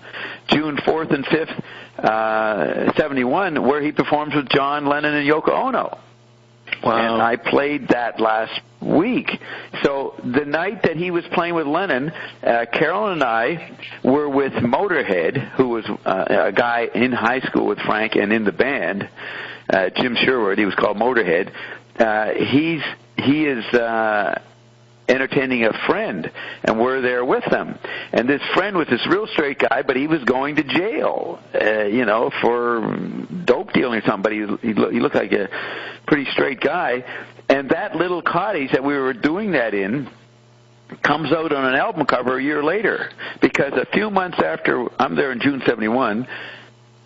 June 4th and 5th, 71, where he performs with John Lennon and Yoko Ono. Wow. And I played that last week. So the night that he was playing with Lennon, Carolyn and I were with Motorhead, who was a guy in high school with Frank and in the band, Jim Sherwood. He was called Motorhead. He is entertaining a friend, and we're there with them. And this friend was this real straight guy, but he was going to jail, for dope dealing or something. But he looked like a pretty straight guy. And that little cottage that we were doing that in comes out on an album cover a year later, because a few months after, I'm there in June 71,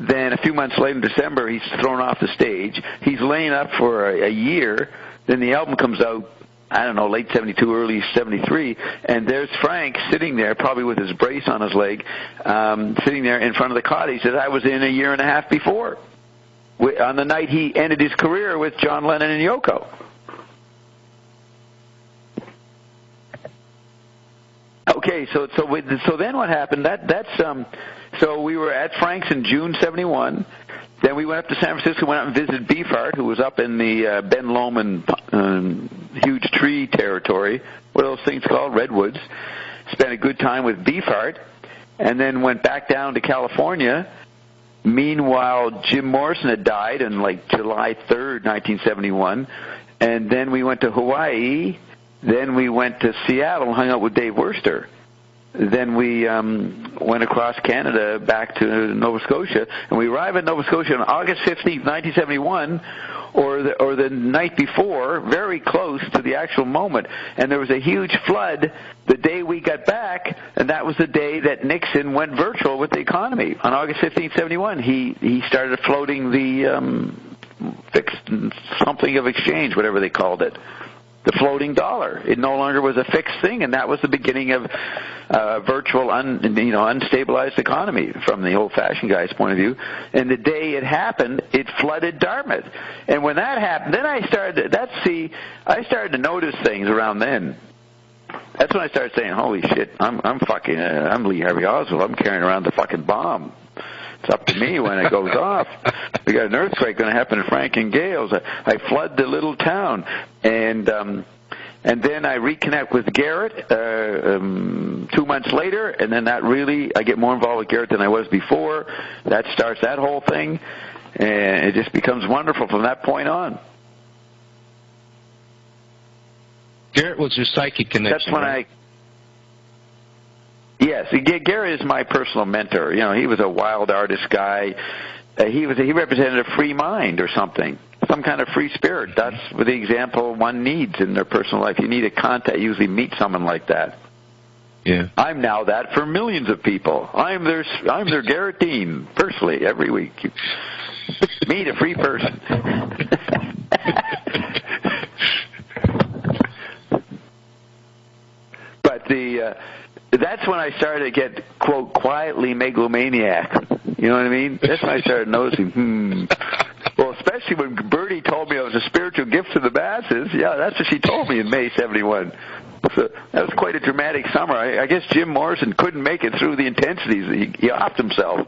then a few months later in December, he's thrown off the stage. He's laying up for a year. Then the album comes out, I don't know, late 72, early 73, and there's Frank sitting there, probably with his brace on his leg, sitting there in front of the cottage that I was in a year and a half before, on the night he ended his career with John Lennon and Yoko. Okay, so then what happened? So we were at Frank's in June 71. Then we went up to San Francisco, went out and visited Beefheart, who was up in the Ben Lomond huge tree territory. What are those things called? Redwoods. Spent a good time with Beefheart, and then went back down to California. Meanwhile, Jim Morrison had died on July 3rd, 1971. And then we went to Hawaii. Then we went to Seattle and hung out with Dave Worster. Then we went across Canada back to Nova Scotia, and we arrived in Nova Scotia on August 15th, 1971, or the night before, very close to the actual moment. And there was a huge flood the day we got back, and that was the day that Nixon went virtual with the economy. On August 15th, 71, he started floating the fixed something of exchange, whatever they called it. The floating dollar. It no longer was a fixed thing, and that was the beginning of virtual, unstabilized economy from the old-fashioned guy's point of view. And the day it happened, it flooded Dartmouth. And when that happened, then I started to notice things around then. That's when I started saying, "Holy shit, I'm Lee Harvey Oswald. I'm carrying around the fucking bomb. It's up to me when it goes off. We got an earthquake going to happen in Frank and Gales. I flood the little town, and then I reconnect with Garrett 2 months later, and then I get more involved with Garrett than I was before. That starts that whole thing, and it just becomes wonderful from that point on. Garrett was your psychic connection. That's when right? Yes, Garrett is my personal mentor. You know, he was a wild artist guy. He represented a free mind or something, some kind of free spirit. That's the example one needs in their personal life. You need a contact. Usually meet someone like that. Yeah. I'm now that for millions of people. I'm their Garrett Dean personally every week. Meet a free person. But that's when I started to get, quote, quietly megalomaniac. You know what I mean? That's when I started noticing, Well, especially when Bertie told me I was a spiritual gift to the masses. Yeah, that's what she told me in May 71. So that was quite a dramatic summer. I guess Jim Morrison couldn't make it through the intensities. He offed himself.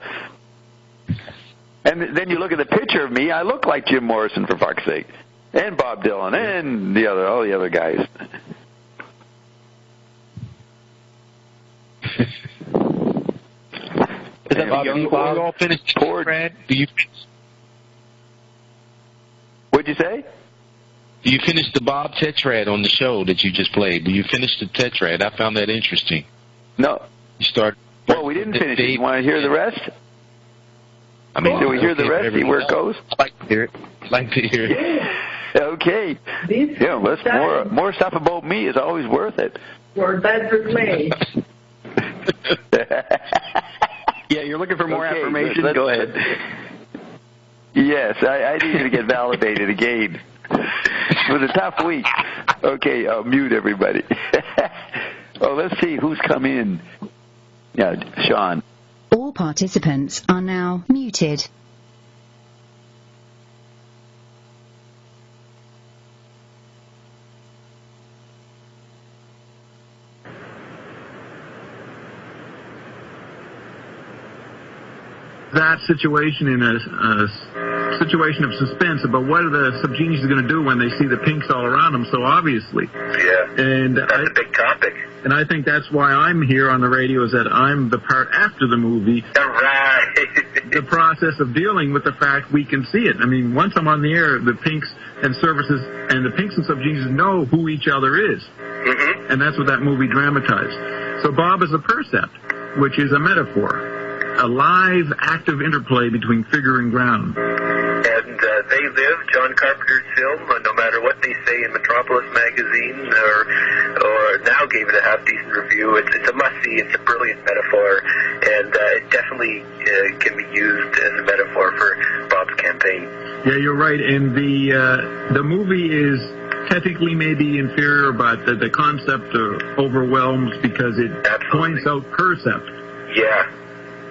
And then you look at the picture of me, I look like Jim Morrison, for fuck's sake. And Bob Dylan, and all the other guys. Is that young Bob? You all finished Brad? What'd you say? Do you finish the Bob Tetrad on the show that you just played? Do you finish the Tetrad? I found that interesting. No. You start. Well, we didn't finish it. You want to hear the rest? I mean, do we hear the rest? See where it goes? I'd like to hear it. I'd like to hear it. Okay. Yeah, more stuff about me is always worth it. For that me. Yeah, you're looking for more affirmation? Go ahead. Yes, I needed to get validated again. It was a tough week. Okay, I'll mute everybody. Let's see who's come in. Yeah, Sean. All participants are now muted. That situation in a situation of suspense about what are the subgeniuses going to do when they see the pinks all around them so obviously. Yeah, and that's a big topic. And I think that's why I'm here on the radio, is that I'm the part after the movie. Right. The process of dealing with the fact we can see it. I mean, once I'm on the air, the pinks and services and the pinks and subgeniuses know who each other is. Mm-hmm. And that's what that movie dramatized. So Bob is a percept, which is a metaphor. A live, active interplay between figure and ground. And They Live, John Carpenter's film, no matter what they say in Metropolis magazine, or now gave it a half-decent review, it's a must-see, it's a brilliant metaphor, and it definitely can be used as a metaphor for Bob's campaign. Yeah, you're right, and the movie is technically maybe inferior, but the concept overwhelms because it points out percept. Yeah.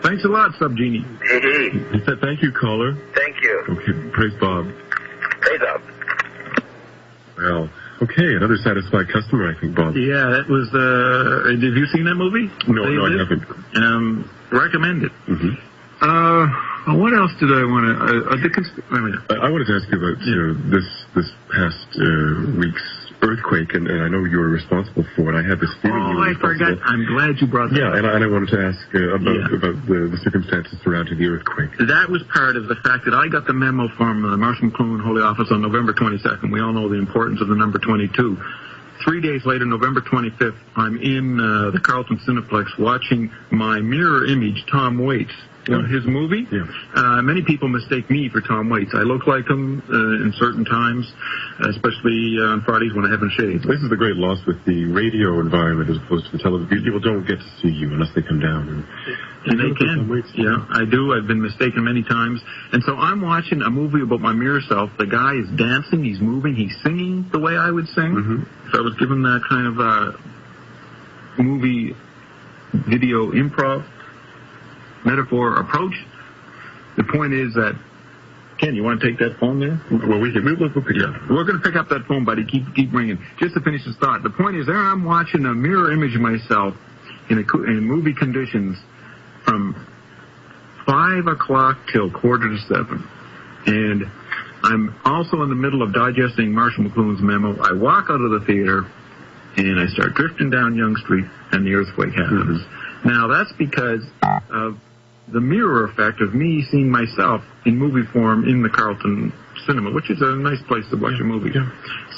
Thanks a lot, Subgenie. Hey. He said, thank you, caller. Thank you. Okay, praise Bob. Praise Bob. Well, okay, another satisfied customer, I think, Bob. Yeah, that was have you seen that movie? No, I haven't. Recommend it. Mm-hmm. What else did I want to... I wanted to ask you about this past week's earthquake, and I know you were responsible for it. I had this feeling you were responsible. I forgot. I'm glad you brought that up. Yeah, and I wanted to ask about the circumstances surrounding the earthquake. That was part of the fact that I got the memo from the Marshall McLuhan Holy Office on November 22nd. We all know the importance of the number 22. 3 days later, November 25th, I'm in the Carlton Cineplex watching my mirror image, Tom Waits. You know, his movie. Yeah. Many people mistake me for Tom Waits. I look like him in certain times, especially on Fridays when I haven't shaved. This is the great loss with the radio environment as opposed to the television. People don't get to see you unless they come down. And they can. Yeah, I do. I've been mistaken many times. And so I'm watching a movie about my mirror self. The guy is dancing, he's moving, he's singing the way I would sing. Mm-hmm. So I was given that kind of movie video improv metaphor approach. The point is that, Ken, you want to take that phone there? Well, we'll pick it up. We're going to pick up that phone, buddy. Keep ringing. Just to finish this thought. The point is, there I'm watching a mirror image of myself in movie conditions from 5 o'clock till 6:45. And I'm also in the middle of digesting Marshall McLuhan's memo. I walk out of the theater, and I start drifting down Yonge Street, and the earthquake happens. Mm-hmm. Now, that's because of the mirror effect of me seeing myself in movie form in the Carlton Cinema, which is a nice place to watch a movie. Yeah.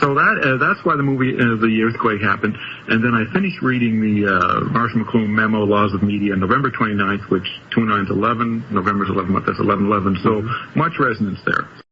So that's why the movie, the earthquake happened. And then I finished reading the Marshall McLuhan memo, Laws of Media, on November 29th, which 29 is 11, November's 11, that's 11/11. So much resonance there.